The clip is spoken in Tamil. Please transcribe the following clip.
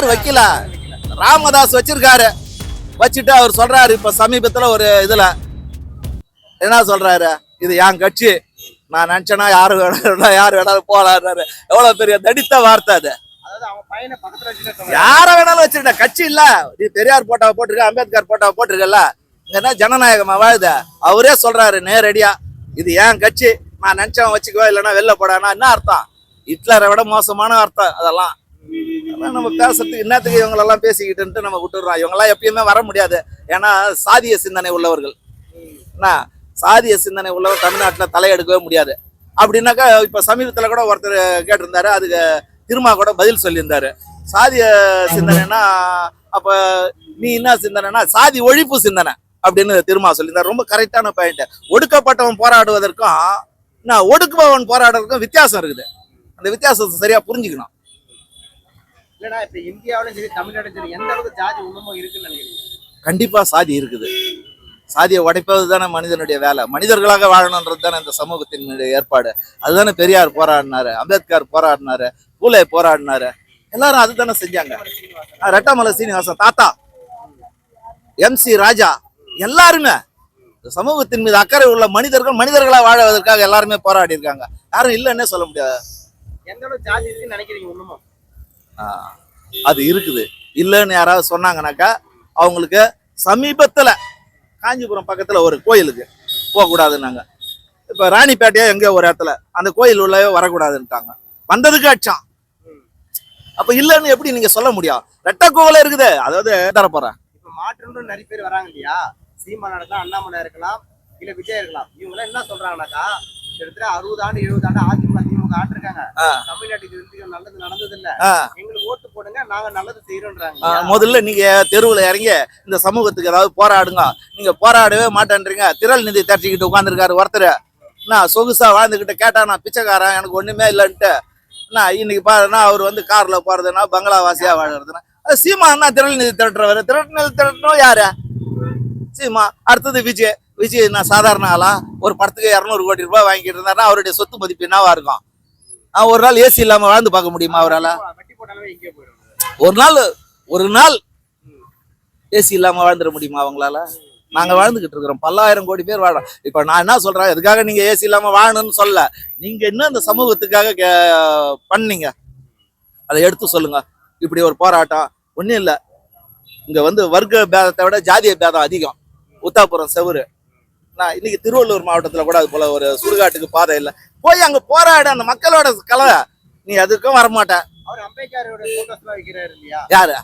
யாரு வைக்கல, ராமதாஸ் வச்சிருக்காரு. வச்சுட்டு அவர் சொல்றாரு இப்ப சமீபத்துல ஒரு இதுல என்ன சொல்றாரு, இது என் கட்சி, நான் நினைச்சேன்னா யாரு வேணாலும் போலாரு. எவ்வளவு பெரிய தடித்த வார்த்தை அது. யார வேணாலும் வச்சிருக்க கட்சி இல்ல. நீ பெரியார் போட்டாவை போட்டிருக்க, அம்பேத்கர் போட்டாவை போட்டிருக்கல, இங்க என்ன ஜனநாயகமா வாழுத? அவரே சொல்றாரு நேரடியா, இது என் கட்சி, நான் நினைச்சவன் வச்சுக்கோ, இல்லைன்னா வெளில போடானா என்ன அர்த்தம்? ஹிட்லரை விட மோசமான அர்த்தம் அதெல்லாம். நம்ம பேசுறதுக்கு என்னத்துக்கு இவங்களெல்லாம் பேசிக்கிட்டு நம்ம விட்டுடுறோம். இவங்கெல்லாம் எப்பயுமே வர முடியாது. ஏன்னா சாதிய சிந்தனை உள்ளவர்கள். என்ன சாதிய சிந்தனை உள்ளவர் தமிழ்நாட்டில் தலையெடுக்கவே முடியாது. அப்படின்னாக்கா இப்ப சமீபத்துல கூட ஒருத்தர் கேட்டிருந்தாரு, அதுக்கு திருமா கூட பதில் சொல்லியிருந்தாரு. சாதிய சிந்தனைனா அப்ப நீ என்ன சிந்தனைனா சாதி ஒழிப்பு சிந்தனை அப்படின்னு திருமா சொல்லியிருந்தாரு. ரொம்ப கரெக்டான பாயிண்ட். ஒடுக்கப்பட்டவன் போராடுவதற்கும் ஒடுக்குபவன் போராடுறதுக்கும் வித்தியாசம் இருக்குது. அந்த வித்தியாசத்தை சரியா புரிஞ்சுக்கணும். இல்லைன்னா இப்ப இந்தியாவிலும் சரி தமிழ்நாடும் சரி எந்த அளவுக்கு ஜாதி உண்மை இருக்குன்னு நினைக்கிறீங்க? கண்டிப்பா சாதி இருக்குது. சாதியை உடைப்பது தானே மனிதனுடைய வேலை. மனிதர்களாக வாழணுன்றது தானே இந்த சமூகத்தினுடைய ஏற்பாடு. அதுதானே பெரியார் போராடினாரு, அம்பேத்கர் போராடினாரு, பூலே போராடினாரு. எல்லாரும் அதுதானே செஞ்சாங்க. ரெட்டமலை சீனிவாசன் தாத்தா, MC ராஜா, எல்லாருமே சமூகத்தின் மீது அக்கறை உள்ள மனிதர்கள் மனிதர்களா வாழ்வதற்காக எல்லாருமே போராடி இருக்காங்க. யாரும் இல்லைன்னே சொல்ல முடியாது. எந்த அளவுக்கு ஜாதி இருக்குன்னு நினைக்கிறீங்க? ஒண்ணுமோ அது இருக்குது. இல்லைன்னு யாராவது சொன்னாங்கன்னாக்கா அவங்களுக்கு சமீபத்துல காஞ்சிபுரம் பக்கத்துல ஒரு கோயிலுக்கு போகக்கூடாதுன்னாங்க. இப்ப ராணிப்பேட்டையா எங்கேயோ ஒரு இடத்துல அந்த கோயில் உள்ளவே வரக்கூடாதுன்ட்டாங்க. வந்ததுக்கு அடிச்சான். அப்ப இல்லைன்னு எப்படி நீங்க சொல்ல முடியும்? ரெட்ட கோவில இருக்குது. அதாவது தரப்போறேன். இப்ப மாற்றுன்னு நிறைய பேர் வராங்க இல்லையா? சீமானா இருக்கலாம், அண்ணாமலை இருக்கலாம், இல்ல விஜய் இருக்கலாம். இவங்க எல்லாம் என்ன சொல்றாங்கன்னாக்கா, கிட்டத்தட்ட 60 ஆண்டு 70 ஆண்டு அதிமுக திமுக ஆட்டிருக்காங்க. தமிழ்நாட்டுக்கு நல்லது நடந்தது இல்ல, எங்களுக்கு ஓட்டு போடுங்க, நாங்க நல்லது செய்யறோம்ன்றாங்க. முதல்ல நீங்க தெருவுல இறங்கி இந்த சமூகத்துக்கு ஏதாவது போராடுங்க. நீங்க போராடவே மாட்டேன்றீங்க. திரள் நிதி தட்டிக்கிட்டு உட்காந்துருக்காரு ஒருத்தர். நான் சொகுசா வாழ்ந்துகிட்ட கேட்டா நான் பிச்சைக்காரன், எனக்கு ஒண்ணுமே இல்லைன்ட்டு. இன்னைக்கு பாருன்னா அவர் வந்து கார்ல போறதுன்னா பங்களாவாசியா வாழறதுன்னா சீமா திரள் நிதி திரட்டுறவர். திரட்டு நிதி திரட்டணும் யாரு? சீமா. அடுத்தது விஜய். விஜய் நான் சாதாரண ஆளா? ஒரு படத்துக்கு 200 கோடி ரூபாய் வாங்கிட்டு இருந்தாருன்னா அவருடைய சொத்து மதிப்பு என்னவா இருக்கும்? ஒரு நாள் ஏசி இல்லாம வாழ்ந்து பார்க்க முடியுமா அவரால்? ஒரு நாள் ஏசி இல்லாம வாழ்ந்துட முடியுமா அவங்களால? நாங்க வாழ்ந்துகிட்டு இருக்கிறோம். பல்லாயிரம் கோடி பேர் வாழறோம். இப்ப நான் என்ன சொல்றேன், எதுக்காக நீங்க ஏசி இல்லாம வாழணும்னு சொல்ல, நீங்க என்ன இந்த சமூகத்துக்காக பண்ணீங்க அதை எடுத்து சொல்லுங்க. இப்படி ஒரு போராட்டம் ஒன்றும் இல்லை. இங்க வந்து வர்க்க பேதத்தை விட ஜாதிய பேதம் அதிகம். உத்தாபுரம் செவரு. இன்னைக்கு திருவள்ளூர் மாவட்டத்துல கூட அது போல ஒரு சுடுகாட்டுக்கு பாதை இல்லை. போய் அங்க போராட அந்த மக்களோட கலை. நீ அதுக்கும் வரமாட்ட. அவர் அம்பேத்கரோட போட்டோஸ்லாம் வைக்கிறாரு இல்லையா? யாரு?